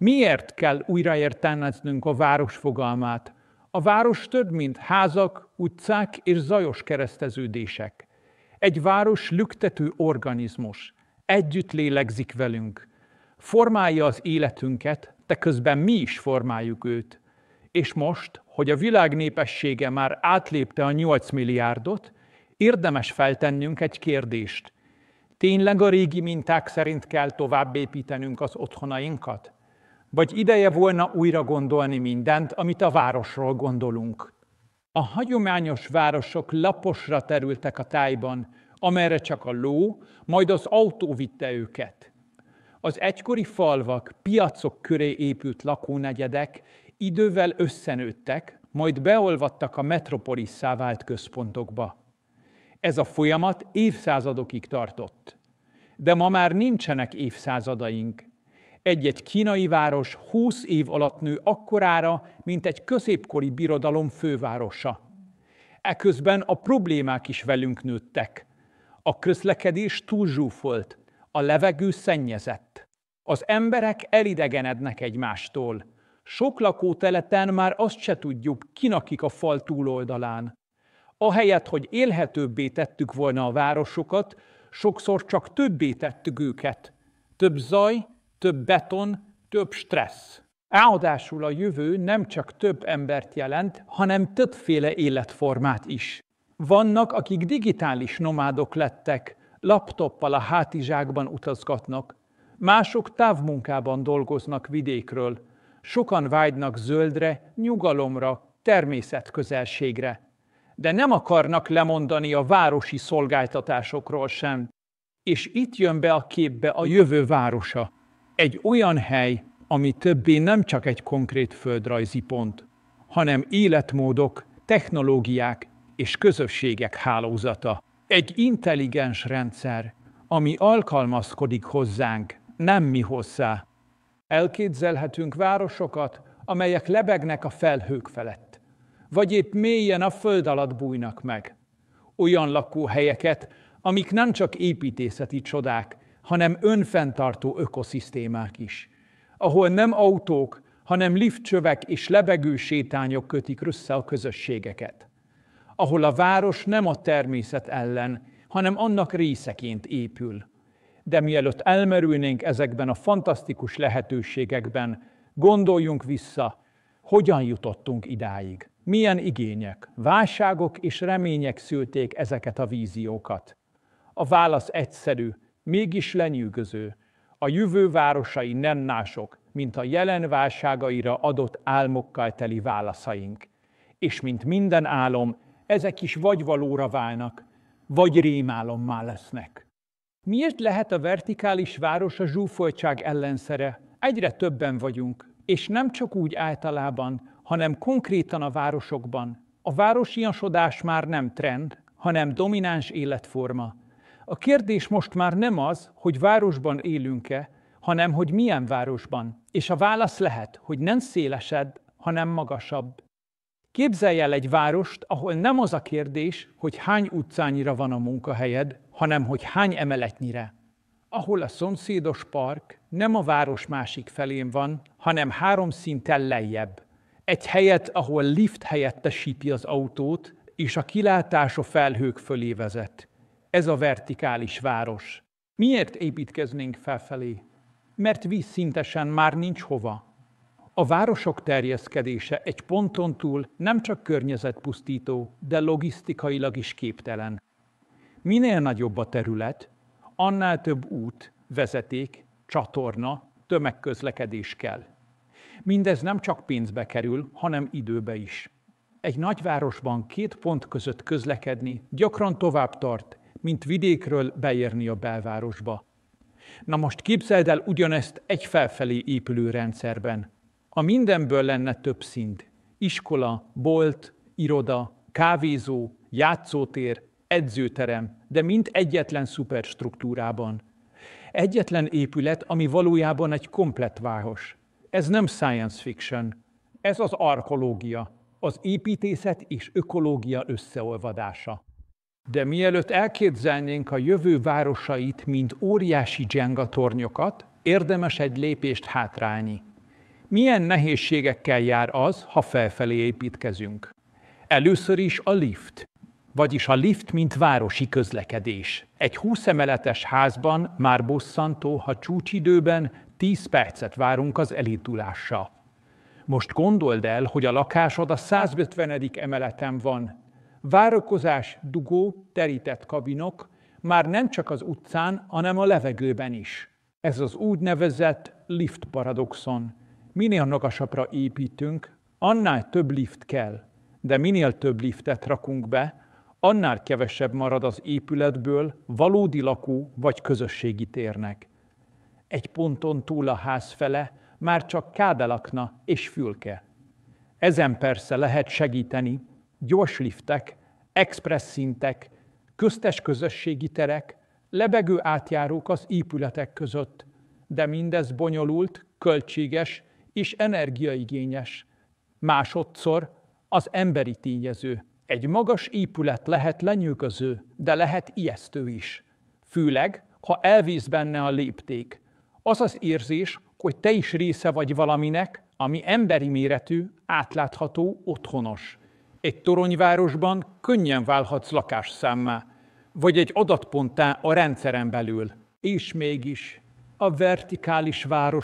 Miért kell újraértelmeznünk a város fogalmát? A város több, mint házak, utcák és zajos kereszteződések. Egy város lüktető organizmus, együtt lélegzik velünk. Formálja az életünket, de közben mi is formáljuk őt. És most, hogy a világ népessége már átlépte a 8 milliárdot, érdemes feltennünk egy kérdést. Tényleg a régi minták szerint kell továbbépítenünk az otthonainkat? Vagy ideje volna újra gondolni mindent, amit a városról gondolunk? A hagyományos városok laposra terültek a tájban, amerre csak a ló, majd az autó vitte őket. Az egykori falvak, piacok köré épült lakónegyedek idővel összenőttek, majd beolvadtak a metropolisszá vált központokba. Ez a folyamat évszázadokig tartott. De ma már nincsenek évszázadaink. Egy-egy kínai város 20 év alatt nő akkorára, mint egy középkori birodalom fővárosa. Eközben a problémák is velünk nőttek. A közlekedés túlzsúfolt, a levegő szennyezett. Az emberek elidegenednek egymástól. Sok lakóteleten már azt se tudjuk, ki lakik a fal túloldalán. Ahelyett, hogy élhetőbbé tettük volna a városokat, sokszor csak többé tettük őket. Több zaj, több beton, több stressz. Ráadásul a jövő nem csak több embert jelent, hanem többféle életformát is. Vannak, akik digitális nomádok lettek, laptoppal a hátizsákban utazgatnak. Mások távmunkában dolgoznak vidékről. Sokan vágynak zöldre, nyugalomra, természetközelségre. De nem akarnak lemondani a városi szolgáltatásokról sem. És itt jön be a képbe a jövő városa. Egy olyan hely, ami többé nem csak egy konkrét földrajzi pont, hanem életmódok, technológiák és közösségek hálózata. Egy intelligens rendszer, ami alkalmazkodik hozzánk, nem mi hozzá. Elképzelhetünk városokat, amelyek lebegnek a felhők felett, vagy épp mélyen a föld alatt bújnak meg. Olyan lakóhelyeket, amik nem csak építészeti csodák, hanem önfenntartó ökoszisztémák is, ahol nem autók, hanem liftcsövek és lebegő sétányok kötik össze a közösségeket. Ahol a város nem a természet ellen, hanem annak részeként épül. De mielőtt elmerülnénk ezekben a fantasztikus lehetőségekben, gondoljunk vissza, hogyan jutottunk idáig. Milyen igények, válságok és remények szülték ezeket a víziókat. A válasz egyszerű, mégis lenyűgöző. A jövő városai nem mások, mint a jelen válságaira adott álmokkal teli válaszaink. És mint minden álom, ezek is vagy valóra válnak, vagy rémálommá lesznek. Miért lehet a vertikális város a zsúfoltság ellenszere? Egyre többen vagyunk, és nem csak úgy általában, hanem konkrétan a városokban. A városiasodás már nem trend, hanem domináns életforma. A kérdés most már nem az, hogy városban élünk-e, hanem hogy milyen városban. És a válasz lehet, hogy nem szélesebb, hanem magasabb. Képzelj el egy várost, ahol nem az a kérdés, hogy hány utcányira van a munkahelyed, hanem hogy hány emeletnyire. Ahol a szomszédos park nem a város másik felén van, hanem 3 szinttel lejjebb. Egy helyet, ahol lift helyettesíti az autót, és a kilátás a felhők fölé vezet. Ez a vertikális város. Miért építkeznénk felfelé? Mert vízszintesen már nincs hova. A városok terjeszkedése egy ponton túl nem csak környezetpusztító, de logisztikailag is képtelen. Minél nagyobb a terület, annál több út, vezeték, csatorna, tömegközlekedés kell. Mindez nem csak pénzbe kerül, hanem időbe is. Egy nagyvárosban 2 pont között közlekedni gyakran tovább tart, mint vidékről beérni a belvárosba. Na most képzeld el ugyanezt egy felfelé épülő rendszerben. A mindenből lenne több szint. Iskola, bolt, iroda, kávézó, játszótér, edzőterem, de mind egyetlen szuperstruktúrában. Egyetlen épület, ami valójában egy komplett város. Ez nem science fiction, ez az archeológia, az építészet és ökológia összeolvadása. De mielőtt elképzelnénk a jövő városait, mint óriási Jenga tornyokat, érdemes egy lépést hátrálni. Milyen nehézségekkel jár az, ha felfelé építkezünk? Először is a lift, vagyis a lift, mint városi közlekedés. Egy 20 emeletes házban már bosszantó, ha csúcsidőben 10 percet várunk az elindulásra. Most gondold el, hogy a lakásod a 150. emeleten van. Várakozás, dugó, terített kabinok, már nem csak az utcán, hanem a levegőben is. Ez az úgynevezett lift paradoxon. Minél magasabbra építünk, annál több lift kell, de minél több liftet rakunk be, annál kevesebb marad az épületből valódi lakó vagy közösségi térnek. Egy ponton túl a ház fele már csak kábelakna és fülke. Ezen persze lehet segíteni gyors liftek, express szintek, köztes közösségi terek, lebegő átjárók az épületek között, de mindez bonyolult, költséges és energiaigényes. Másodszor az emberi tényező. Egy magas épület lehet lenyűgöző, de lehet ijesztő is. Főleg, ha elvész benne a lépték. Az az érzés, hogy te is része vagy valaminek, ami emberi méretű, átlátható, otthonos. Egy toronyvárosban könnyen válhatsz lakásszámmá, vagy egy adatponttá a rendszeren belül. És mégis a vertikális város